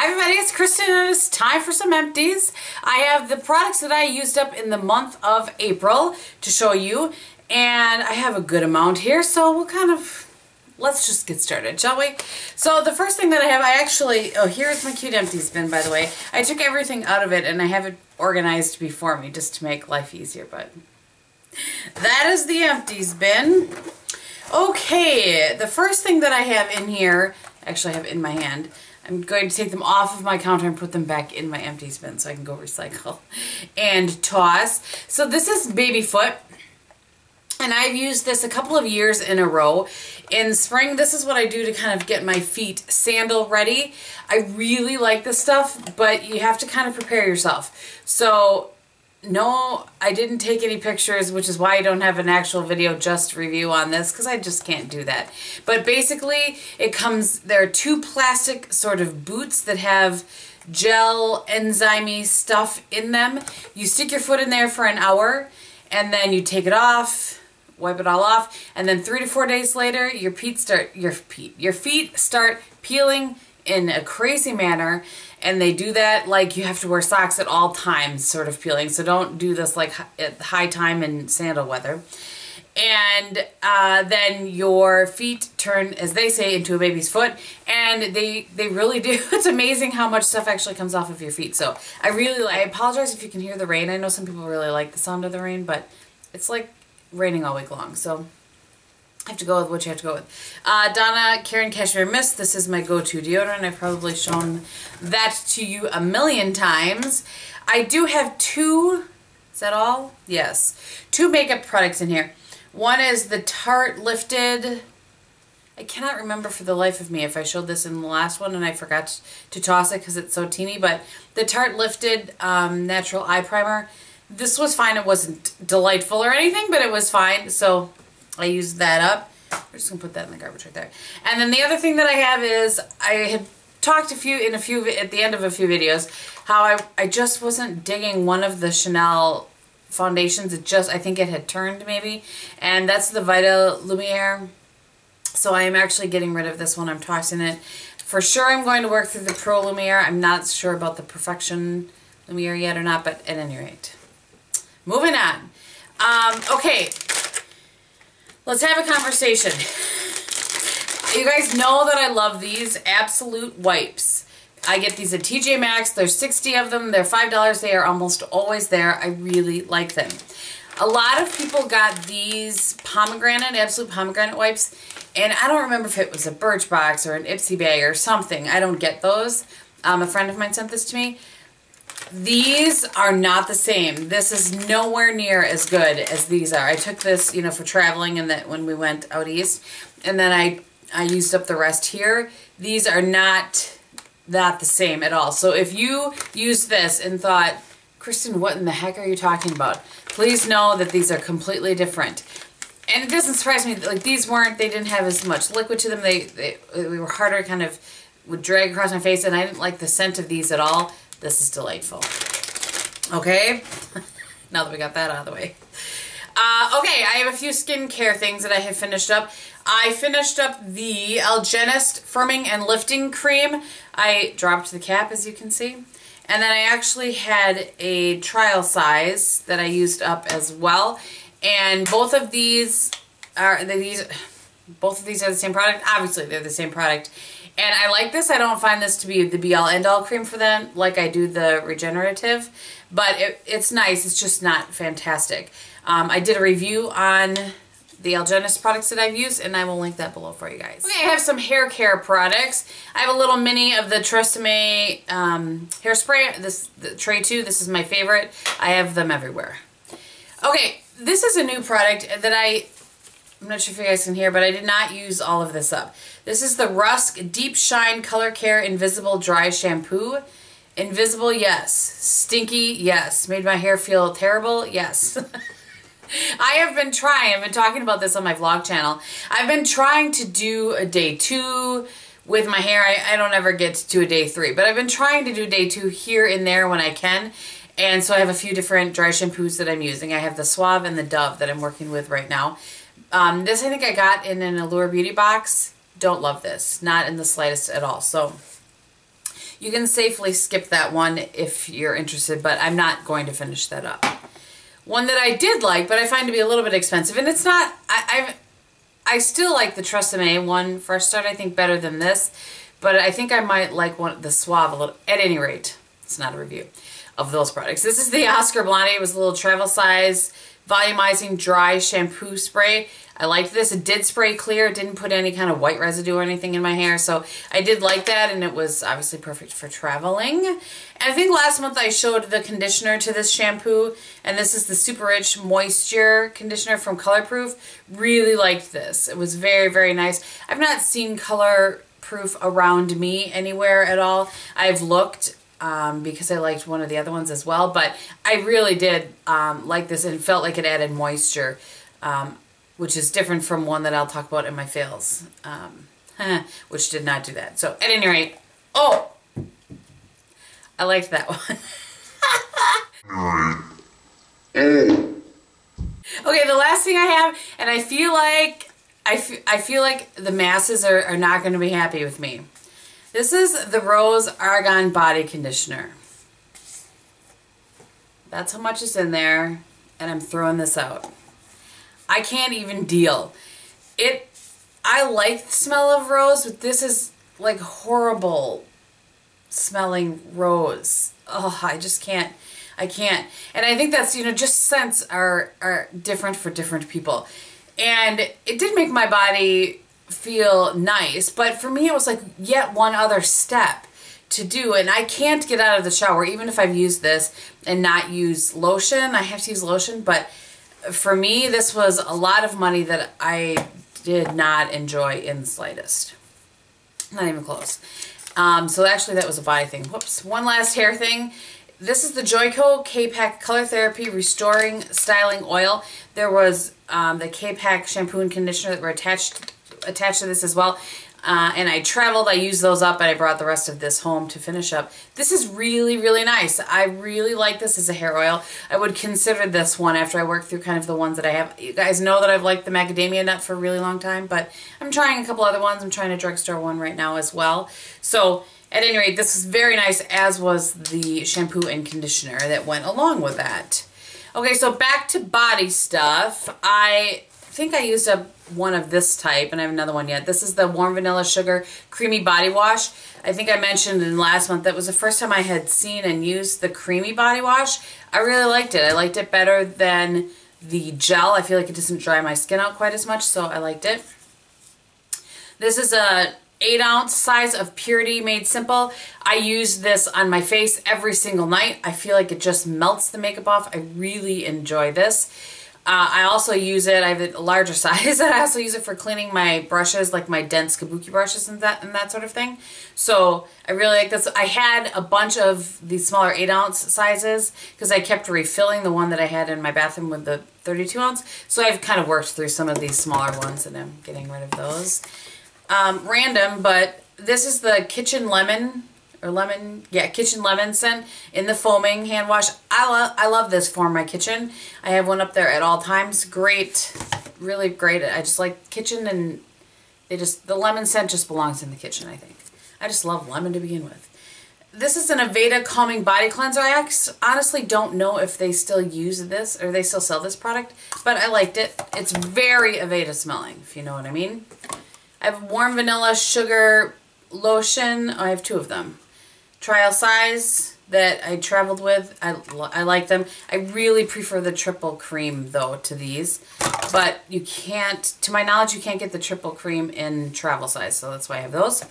Hi everybody, it's Kristin and it's time for some empties. I have the products that I used up in the month of April to show you, and I have a good amount here, so let's just get started, shall we? So the first thing that I have, here's my cute empties bin, by the way. I took everything out of it and I have it organized before me just to make life easier, but that is the empties bin. Okay, the first thing that I have in here, actually I have in my hand, I'm going to take them off of my counter and put them back in my empties bin so I can go recycle and toss. So this is baby foot, and I've used this a couple of years in a row. In spring, this is what I do to kind of get my feet sandal ready. I really like this stuff, but you have to kind of prepare yourself. So no, I didn't take any pictures, which is why I don't have an actual video just review on this, because I just can't do that. But basically, there are two plastic sort of boots that have gel enzyme stuff in them. You stick your foot in there for an hour, and then you take it off, wipe it all off, and then 3 to 4 days later, your feet start peeling in a crazy manner. And they do that like you have to wear socks at all times, sort of peeling. So don't do this like at high time in sandal weather. And then your feet turn, as they say, into a baby's foot. And they really do. It's amazing how much stuff actually cocomes off of your feet. So I apologize if you can hear the rain. I know some people really like the sound of the rain, but it's like raining all week long. So I have to go with what you have to go with. Donna Karen Cashmere Mist. This is my go-to deodorant. I've probably shown that to you a million times. I do have two, is that all? Yes. Two makeup products in here. One is the Tarte Lifted. I cannot remember for the life of me if I showed this in the last one and I forgot to toss it because it's so teeny, but the Tarte Lifted Natural Eye Primer. This was fine. It wasn't delightful or anything, but it was fine. So I used that up. We're just gonna put that in the garbage right there. And then the other thing that I have is I had talked at the end of a few videos how I just wasn't digging one of the Chanel foundations. I think it had turned maybe, and that's the Aveda Luminere. So I am actually getting rid of this one. I'm tossing it. For sure I'm going to work through the Pro Luminere. I'm not sure about the Perfection Luminere yet or not, but at any rate. Moving on. Okay. Let's have a conversation. You guys know that I love these Absolute wipes. I get these at TJMaxx. There's 60 of them. They're $5. They are almost always there. I really like them. A lot of people got these Absolute Pomegranate wipes, and I don't remember if it was a Birchbox or an Ipsy bag or something. I don't get those. A friend of mine sent this to me. These are not the same. This is nowhere near as good as these are. I took this, for traveling and that when we went out east, and then I used up the rest here. These are not the same at all. So if you used this and thought, Kristin, what in the heck are you talking about? Please know that these are completely different. And it doesn't surprise me, like they didn't have as much liquid to them. They were harder, kind of would drag across my face, and I didn't like the scent of these at all. This is delightful. Okay, now that we got that out of the way. Okay, I have a few skincare things that I have finished up. I finished up the Algenist Firming and Lifting Cream. I dropped the cap, as you can see. And then I actually had a trial size that I used up as well. And both of these are the same product. Obviously, they're the same product. And I like this. I don't find this to be the be-all, end-all cream for them like I do the Regenerative. But it's nice. It's just not fantastic. I did a review on the Algenist products that I've used, and I will link that below for you guys. Okay, I have some hair care products. I have a little mini of the Tresemme hairspray. The Tray 2. This is my favorite. I have them everywhere. Okay, this is a new product that I'm not sure if you guys can hear, but I did not use all of this up. This is the Rusk Deep Shine Color Care Invisible Dry Shampoo. Invisible, yes. Stinky, yes. Made my hair feel terrible, yes. I've been talking about this on my vlog channel. I've been trying to do a day 2 with my hair. I don't ever get to a day 3, but I've been trying to do day 2 here and there when I can. And so I have a few different dry shampoos that I'm using. I have the Suave and the Dove that I'm working with right now. This I think I got in an Allure Beauty box. Don't love this. Not in the slightest at all. So you can safely skip that one if you're interested, but I'm not going to finish that up. One that I did like, but I find to be a little bit expensive, and it's not, I still like the Tresemme one, Fresh Start, I think better than this, but I think I might like the Suave a little, at any rate. It's not a review of those products. This is the Oscar Blondie. It was a little travel size volumizing dry shampoo spray. I liked this. It did spray clear. It didn't put any kind of white residue or anything in my hair, so I did like that, and it was obviously perfect for traveling. And I think last month I showed the conditioner to this shampoo, and this is the Super Rich Moisture Conditioner from Colorproof. Really liked this. It was very, very nice. I've not seen Colorproof around me anywhere at all. I've looked because I liked one of the other ones as well, but I really did like this, and it felt like it added moisture, which is different from one that I'll talk about in my fails, which did not do that. So at any rate, oh, I liked that one. Okay, the last thing I have, and I feel like the masses are not going to be happy with me. This is the Rose Argan Body Conditioner. That's how much is in there, and I'm throwing this out. I can't even deal. I like the smell of rose, but this is like horrible smelling rose. Oh, I just can't. I can't. And I think that's, you know, just scents are different for different people. And it did make my body feel nice, but for me it was like yet one other step to do, and I can't get out of the shower even if I've used this and not use lotion. I have to use lotion, but for me this was a lot of money that I did not enjoy in the slightest. Not even close. So actually that was a body thing. Whoops. One last hair thing. This is the Joico K-Pack Color Therapy Restoring Styling Oil. There was the K-Pack shampoo and conditioner that were attached to this as well, and I traveled, I used those up, and I brought the rest of this home to finish up. This is really, really nice. I really like this as a hair oil. I would consider this one after I work through kind of the ones that I have. You guys know that I've liked the macadamia nut for a really long time, but I'm trying a couple other ones. I'm trying a drugstore one right now as well. So at any rate, this is very nice, as was the shampoo and conditioner that went along with that. Okay, so back to body stuff. I think I used up one of this type, and I have another one yet. This is the Warm Vanilla Sugar Creamy Body Wash. I think I mentioned in last month that was the first time I had seen and used the creamy body wash. I really liked it. I liked it better than the gel. I feel like it doesn't dry my skin out quite as much, so I liked it. This is a 8-ounce size of Purity Made Simple. I use this on my face every single night. I feel like it just melts the makeup off. I really enjoy this. I also use it, I have a larger size, and I also use it for cleaning my brushes, like my dense kabuki brushes and that sort of thing. So I really like this. I had a bunch of these smaller 8-ounce sizes because I kept refilling the one that I had in my bathroom with the 32-ounce. So I've kind of worked through some of these smaller ones, and I'm getting rid of those. Random, but this is the Kitchen Lemon, Kitchen Lemon scent in the foaming hand wash. I love this for my kitchen. I have one up there at all times. Great, really great. I just like kitchen, and the lemon scent just belongs in the kitchen, I think. I just love lemon to begin with. This is an Aveda Calming Body Cleanser. I honestly don't know if they still use this, or they still sell this product, but I liked it. It's very Aveda smelling, if you know what I mean. I have Warm Vanilla Sugar Lotion. I have two of them. Trial size that I traveled with. I like them. I really prefer the triple cream though to these, but you can't, to my knowledge, you can't get the triple cream in travel size, so that's why I have those.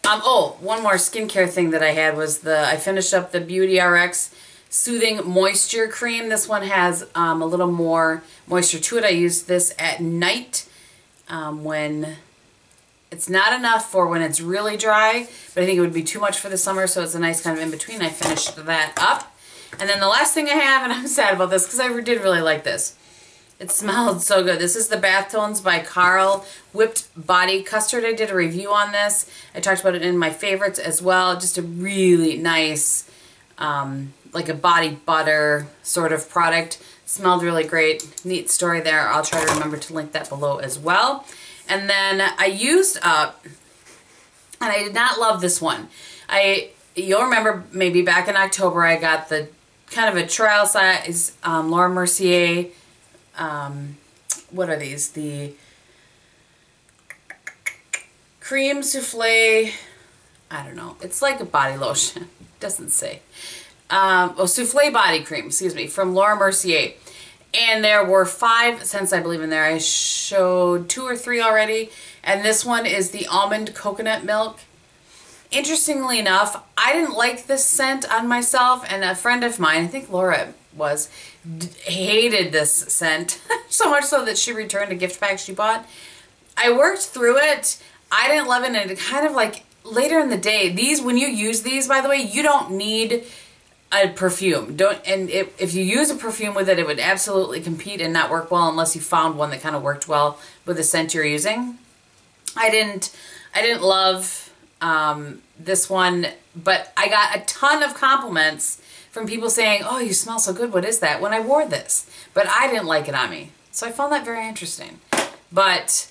Oh, one more skincare thing that I had was I finished up the Beauty RX Soothing Moisture Cream. This one has a little more moisture to it. I use this at night when it's not enough for when it's really dry, but I think it would be too much for the summer, so it's a nice kind of in-between. I finished that up. And then the last thing I have, and I'm sad about this because I did really like this. It smelled so good. This is the Bath Tones by Carl Whipped Body Custard. I did a review on this. I talked about it in my favorites as well. Just a really nice, like a body butter sort of product. Smelled really great. Neat story there. I'll try to remember to link that below as well. And then I used up And I did not love this one. You'll remember maybe back in October I got the kind of a trial size Laura Mercier, what are these? The cream souffle, I don't know. It's like a body lotion. It doesn't say. Oh, souffle body cream, excuse me, from Laura Mercier. And there were 5 scents, I believe, in there. I showed 2 or 3 already. And this one is the almond coconut milk. Interestingly enough, I didn't like this scent on myself, and a friend of mine, I think Laura was, hated this scent. So much so that she returned a gift bag she bought. I worked through it. I didn't love it, and it kind of like later in the day, when you use these, by the way, you don't need a perfume. If you use a perfume with it, it would absolutely compete and not work well unless you found one that kind of worked well with the scent you're using. I didn't love this one, but I got a ton of compliments from people saying, "Oh, you smell so good. What is that?" when I wore this. But I didn't like it on me. So I found that very interesting. But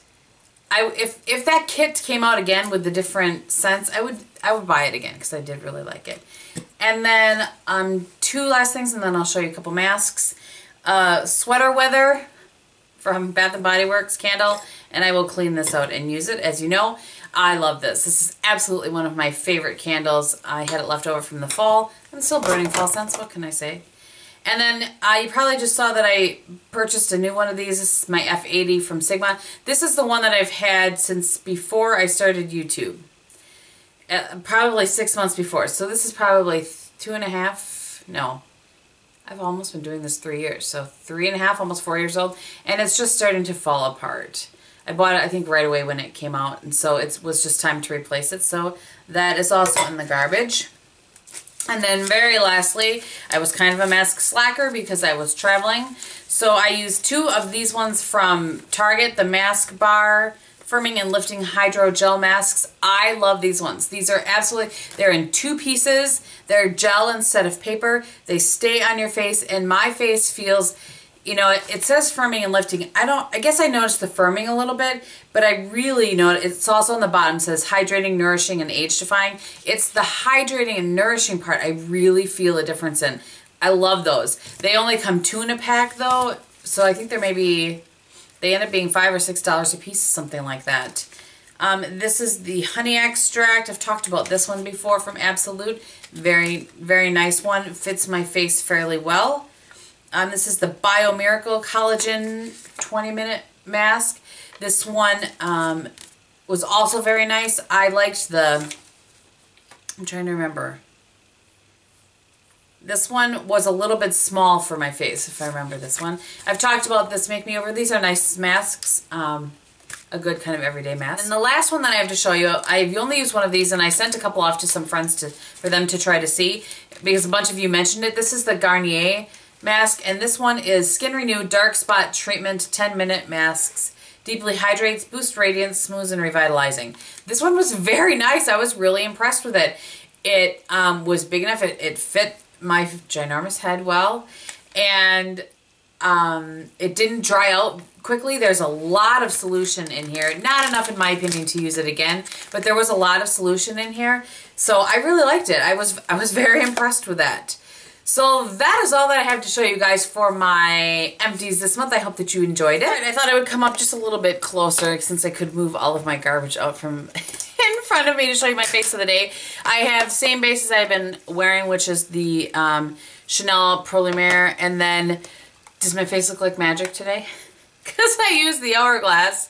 if that kit came out again with the different scents, I would buy it again because I did really like it. And then 2 last things, and then I'll show you a couple masks. Sweater Weather from Bath & Body Works candle, and I will clean this out and use it. As you know, I love this. This is absolutely one of my favorite candles. I had it left over from the fall. I'm still burning fall scents. What can I say? And then you probably just saw that I purchased a new one of these. This is my F80 from Sigma. This is the one that I've had since before I started YouTube. Probably 6 months before. So this is probably 2.5. No. I've almost been doing this 3 years. So 3.5, almost 4 years old. And it's just starting to fall apart. I bought it, I think, right away when it came out. And so it was just time to replace it. So that is also in the garbage. And then very lastly, I was kind of a mask slacker because I was traveling. So I used 2 of these ones from Target, the Mask Bar Firming and Lifting Hydro Gel Masks. I love these ones. These are absolutely, they're in 2 pieces. They're gel instead of paper. They stay on your face, and my face feels, you know, it says firming and lifting. I guess I noticed the firming a little bit, but I really know it's also on the bottom. It says hydrating, nourishing, and age defying. It's the hydrating and nourishing part I really feel a difference in. I love those. They only come 2 in a pack though, so I think they end up being $5 or $6 a piece, something like that. This is the honey extract. I've talked about this one before from Absolute. Very, very nice one. It fits my face fairly well. This is the Bio Miracle Collagen 20-minute mask. This one was also very nice. I liked I'm trying to remember. This one was a little bit small for my face, if I remember this one. I've talked about this Make Me Over. These are nice masks. A good kind of everyday mask. And the last one that I have to show you, I've only used one of these, and I sent a couple off to some friends for them to try to see, because a bunch of you mentioned it. This is the Garnier mask, and this one is Skin Renew Dark Spot Treatment 10-minute masks. Deeply hydrates, boosts radiance, smooths, and revitalizing. This one was very nice. I was really impressed with it. It was big enough. It fit my ginormous head well, and it didn't dry out quickly. There's a lot of solution in here. Not enough, in my opinion, to use it again, but there was a lot of solution in here. So I really liked it. I was very impressed with that. So that is all that I have to show you guys for my empties this month. I hope that you enjoyed it. I thought I would come up just a little bit closer since I could move all of my garbage out from in front of me to show you my face of the day. I have the same bases I've been wearing, which is the Chanel Pro Luminere. And then, does my face look like magic today? Because I used the Hourglass.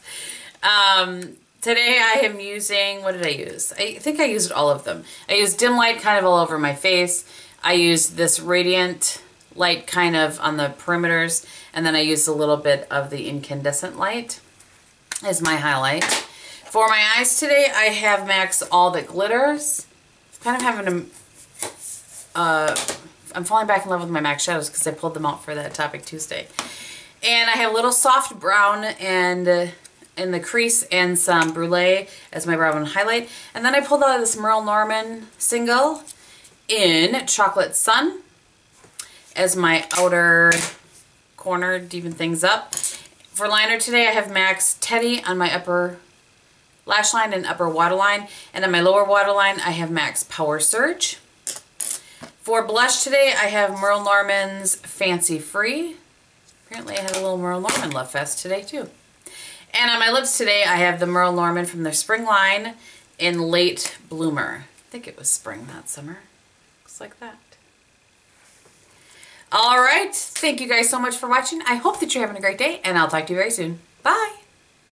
Today I am using, what did I use? I think I used all of them. I used dim light kind of all over my face. I used this radiant light kind of on the perimeters, and then I used a little bit of the incandescent light as my highlight. For my eyes today, I have MAC's All That Glitters. I'm kind of having I'm falling back in love with my MAC shadows because I pulled them out for that Topic Tuesday. And I have a little soft brown and in the crease and some brulee as my brow bone highlight. And then I pulled out this Merle Norman single in Chocolate Sun as my outer corner to even things up. For liner today, I have MAC's Teddy on my upper lash line and upper waterline. And on my lower waterline, I have MAC's Power Surge. For blush today, I have Merle Norman's Fancy Free. Apparently I had a little Merle Norman love fest today too. And on my lips today, I have the Merle Norman from their spring line in Late Bloomer. I think it was spring, not summer. Looks like that. All right. Thank you guys so much for watching. I hope that you're having a great day, and I'll talk to you very soon. Bye.